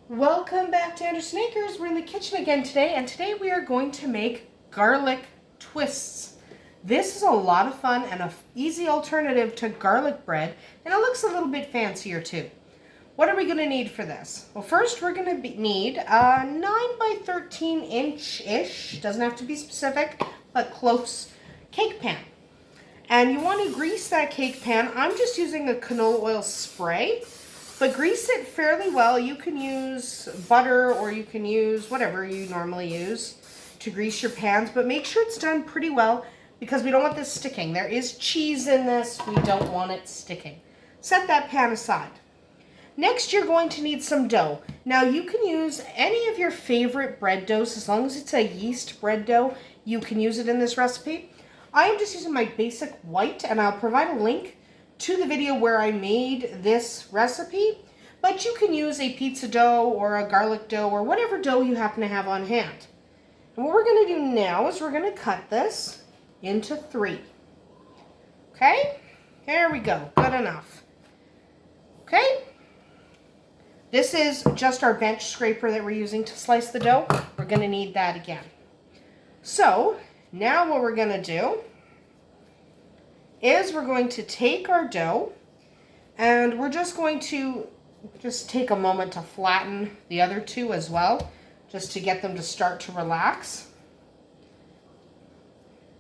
Welcome back to Andersen Acres. We're in the kitchen again today, and today we are going to make garlic twists. This is a lot of fun and an easy alternative to garlic bread, and it looks a little bit fancier too. What are we going to need for this? Well, first we're going to need a 9 by 13 inch-ish, doesn't have to be specific, but close, cake pan. And you want to grease that cake pan. I'm just using a canola oil spray. But grease it fairly well. You can use butter or you can use whatever you normally use to grease your pans. But make sure it's done pretty well because we don't want this sticking. There is cheese in this. We don't want it sticking. Set that pan aside. Next, you're going to need some dough. Now, you can use any of your favorite bread doughs. As long as it's a yeast bread dough, you can use it in this recipe. I am just using my basic white, and I'll provide a link to the video where I made this recipe, but you can use a pizza dough or a garlic dough or whatever dough you happen to have on hand. And what we're going to do now is we're going to cut this into 3. Okay? There we go. Good enough. Okay? This is just our bench scraper that we're using to slice the dough. We're going to need that again. So, now what we're going to do is we're going to take our dough and we're just going to take a moment to flatten the other two as well, just to get them to start to relax.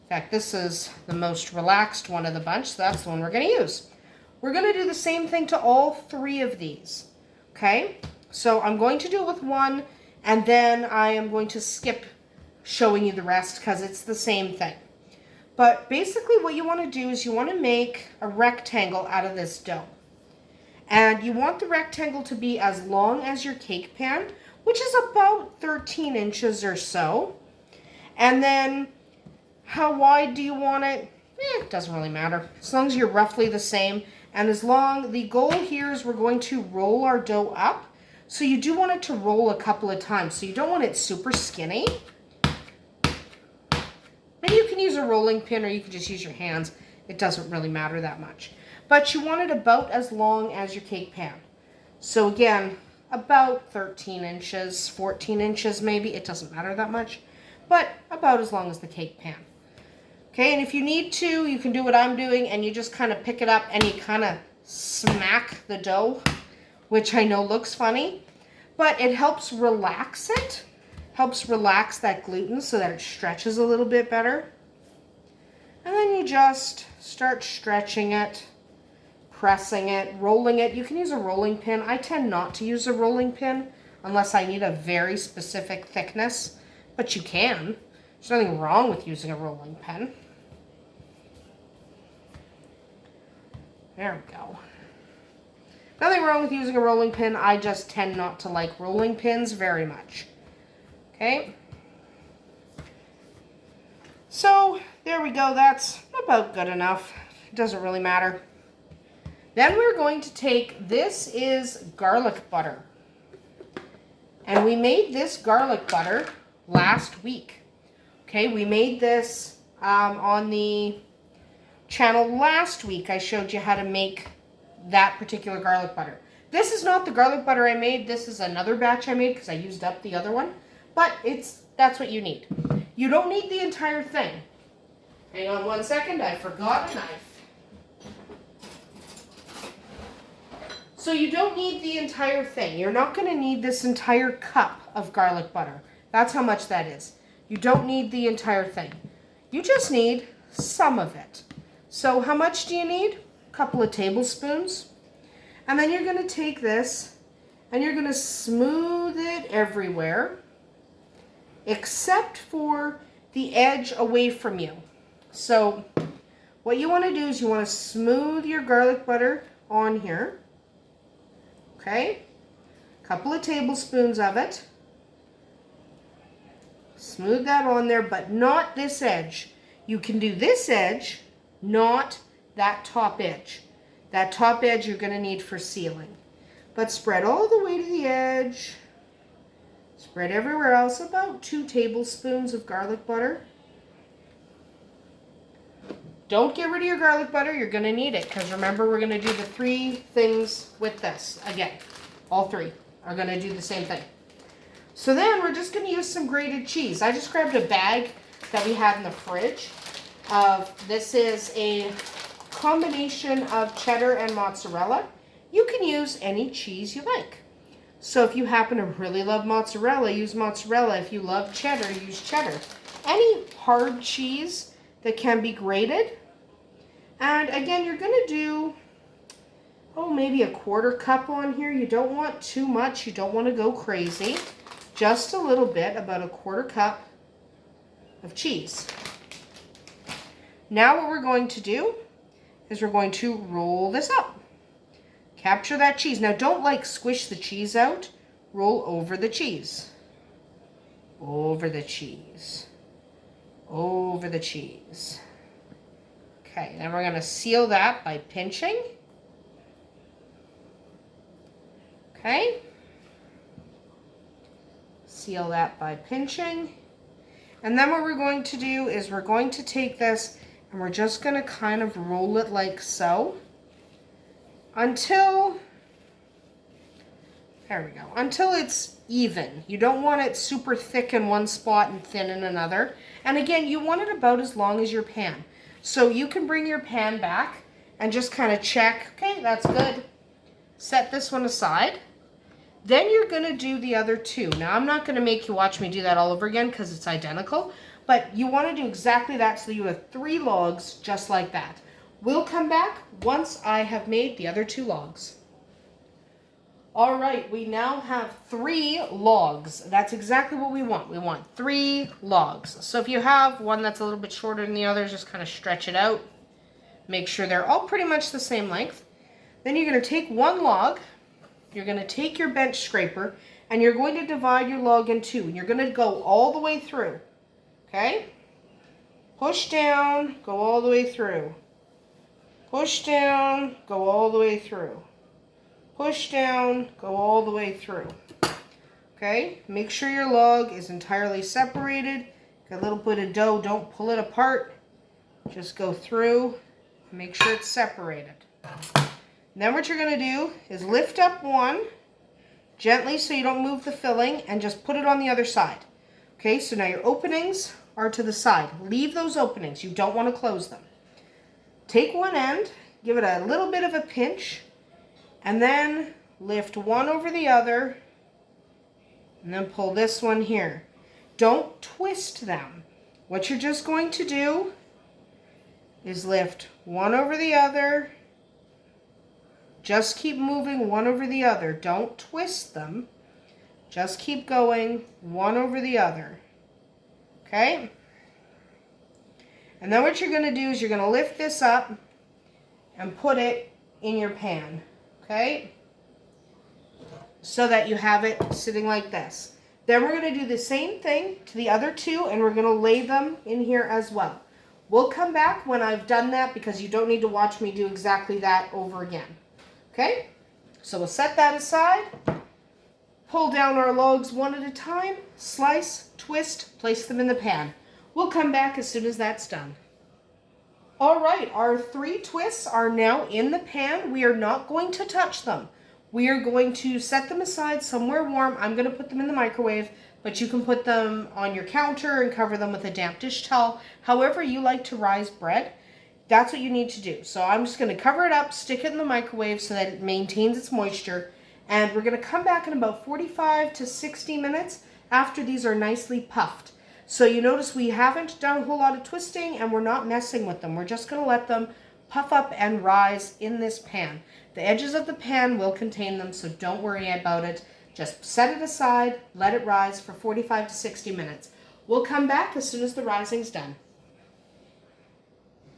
In fact, this is the most relaxed one of the bunch, so that's the one we're going to use. We're going to do the same thing to all 3 of these, okay? So I'm going to do it with one, and then I am going to skip showing you the rest because it's the same thing. But basically what you want to do is you want to make a rectangle out of this dough. And you want the rectangle to be as long as your cake pan, which is about 13 inches or so. And then how wide do you want it? It doesn't really matter. As long as you're roughly the same. And the goal here is we're going to roll our dough up. So you do want it to roll a couple of times. So you don't want it super skinny. Maybe you can use a rolling pin or you can just use your hands. It doesn't really matter that much. But you want it about as long as your cake pan. So again, about 13 inches, 14 inches maybe. It doesn't matter that much. But about as long as the cake pan. Okay, and if you need to, you can do what I'm doing and you just kind of pick it up and you kind of smack the dough, which I know looks funny. But it helps relax it. Helps relax that gluten so that it stretches a little bit better. And then you just start stretching it, pressing it, rolling it. You can use a rolling pin. I tend not to use a rolling pin unless I need a very specific thickness, but you can. There's nothing wrong with using a rolling pin. There we go. Nothing wrong with using a rolling pin. I just tend not to like rolling pins very much. Okay, so there we go. That's about good enough. It doesn't really matter. Then we're going to take, this is garlic butter. And we made this garlic butter last week. Okay, we made this on the channel last week. I showed you how to make that particular garlic butter. This is not the garlic butter I made. This is another batch I made because I used up the other one. But that's what you need. You don't need the entire thing. Hang on one second, I forgot a knife. So you don't need the entire thing. You're not going to need this entire cup of garlic butter. That's how much that is. You don't need the entire thing. You just need some of it. So how much do you need? A couple of tablespoons. And then you're going to take this and you're going to smooth it everywhere, except for the edge away from you. So what you want to do is you want to smooth your garlic butter on here. Okay? A couple of tablespoons of it. Smooth that on there, but not this edge. You can do this edge, not that top edge. That top edge you're going to need for sealing. But spread all the way to the edge. Spread everywhere else, about 2 tablespoons of garlic butter. Don't get rid of your garlic butter. You're going to need it because remember we're going to do the 3 things with this. Again, all 3. are going to do the same thing. So then we're just going to use some grated cheese. I just grabbed a bag that we had in the fridge. This is a combination of cheddar and mozzarella. You can use any cheese you like. So if you happen to really love mozzarella, use mozzarella. If you love cheddar, use cheddar. Any hard cheese that can be grated. And again, you're going to do, maybe a 1/4 cup on here. You don't want too much. You don't want to go crazy. Just a little bit, about a 1/4 cup of cheese. Now what we're going to do is we're going to roll this up. Capture that cheese. Now don't squish the cheese out. Roll over the cheese. Over the cheese. Over the cheese. Okay, then we're going to seal that by pinching. Okay. Seal that by pinching. And then what we're going to do is we're going to take this and we're just going to kind of roll it like so until, there we go, until it's even. You don't want it super thick in one spot and thin in another. And again, you want it about as long as your pan. So you can bring your pan back and just kind of check, okay, that's good. Set this one aside. Then you're going to do the other two. Now, I'm not going to make you watch me do that all over again because it's identical, but you want to do exactly that so you have 3 logs just like that. We'll come back once I have made the other 2 logs. All right, we now have 3 logs. That's exactly what we want. We want 3 logs. So if you have one that's a little bit shorter than the others, just kind of stretch it out. Make sure they're all pretty much the same length. Then you're going to take 1 log. You're going to take your bench scraper and you're going to divide your log in 2. And you're going to go all the way through. Okay? Push down, go all the way through. Push down, go all the way through. Push down, go all the way through. Okay? Make sure your log is entirely separated. Got a little bit of dough, don't pull it apart. Just go through, make sure it's separated. Then what you're going to do is lift up one gently so you don't move the filling and just put it on the other side. Okay, so now your openings are to the side. Leave those openings. You don't want to close them. Take one end, give it a little bit of a pinch, and then lift one over the other, and then pull this one here. Don't twist them. What you're just going to do is lift one over the other. Just keep moving one over the other. Don't twist them. Just keep going one over the other. Okay? And then what you're going to do is you're going to lift this up and put it in your pan. Okay? So that you have it sitting like this. Then we're going to do the same thing to the other 2 and we're going to lay them in here as well. We'll come back when I've done that because you don't need to watch me do exactly that over again. Okay, so we'll set that aside, pull down our logs one at a time, slice, twist, place them in the pan. We'll come back as soon as that's done. All right, our 3 twists are now in the pan. We are not going to touch them. We are going to set them aside somewhere warm. I'm going to put them in the microwave, but you can put them on your counter and cover them with a damp dish towel. However you like to rise bread. That's what you need to do. So I'm just going to cover it up, stick it in the microwave so that it maintains its moisture. And we're going to come back in about 45 to 60 minutes after these are nicely puffed. So you notice we haven't done a whole lot of twisting and we're not messing with them. We're just going to let them puff up and rise in this pan. The edges of the pan will contain them, so don't worry about it. Just set it aside, let it rise for 45 to 60 minutes. We'll come back as soon as the rising's done.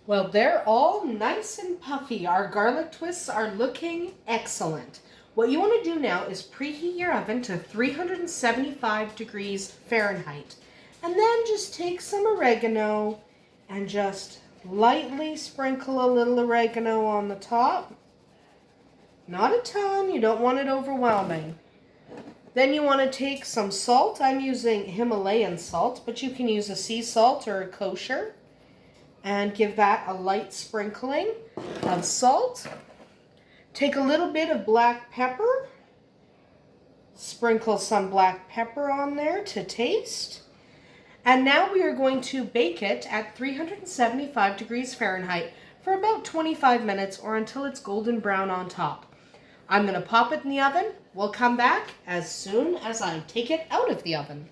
Well, they're all nice and puffy. Our garlic twists are looking excellent. What you want to do now is preheat your oven to 375 degrees Fahrenheit. And then just take some oregano and just lightly sprinkle a little oregano on the top. Not a ton, you don't want it overwhelming. Then you want to take some salt. I'm using Himalayan salt, but you can use a sea salt or a kosher. And give that a light sprinkling of salt. Take a little bit of black pepper. Sprinkle some black pepper on there to taste. And now we are going to bake it at 375 degrees Fahrenheit for about 25 minutes or until it's golden brown on top. I'm going to pop it in the oven. We'll come back as soon as I take it out of the oven.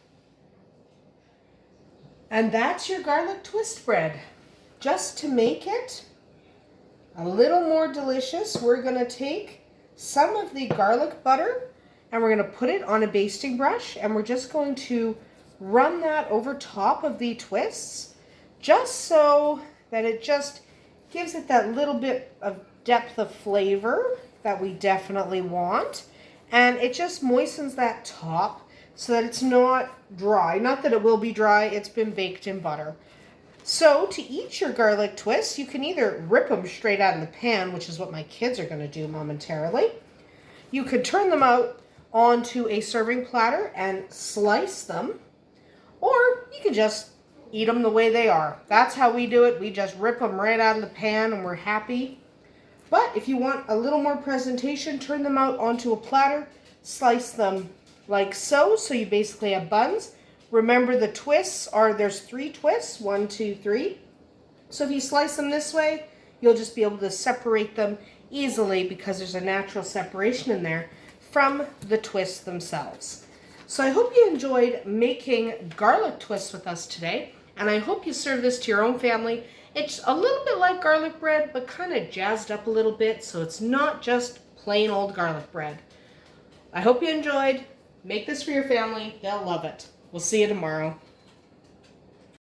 And that's your garlic twist bread. Just to make it a little more delicious, we're going to take some of the garlic butter and we're going to put it on a basting brush and we're just going to run that over top of the twists just so that it just gives it that little bit of depth of flavor that we definitely want, and it just moistens that top so that it's not dry. Not that it will be dry, it's been baked in butter. So to eat your garlic twists, you can either rip them straight out of the pan, which is what my kids are going to do momentarily. You could turn them out onto a serving platter and slice them, or you can just eat them the way they are. That's how we do it. We just rip them right out of the pan and we're happy. But if you want a little more presentation, turn them out onto a platter, slice them like so. So you basically have buns. Remember the twists there's 3 twists, 1, 2, 3. So if you slice them this way, you'll just be able to separate them easily because there's a natural separation in there from the twists themselves. So I hope you enjoyed making garlic twists with us today, and I hope you serve this to your own family. It's a little bit like garlic bread, but kind of jazzed up a little bit, so it's not just plain old garlic bread. I hope you enjoyed. Make this for your family. They'll love it. We'll see you tomorrow.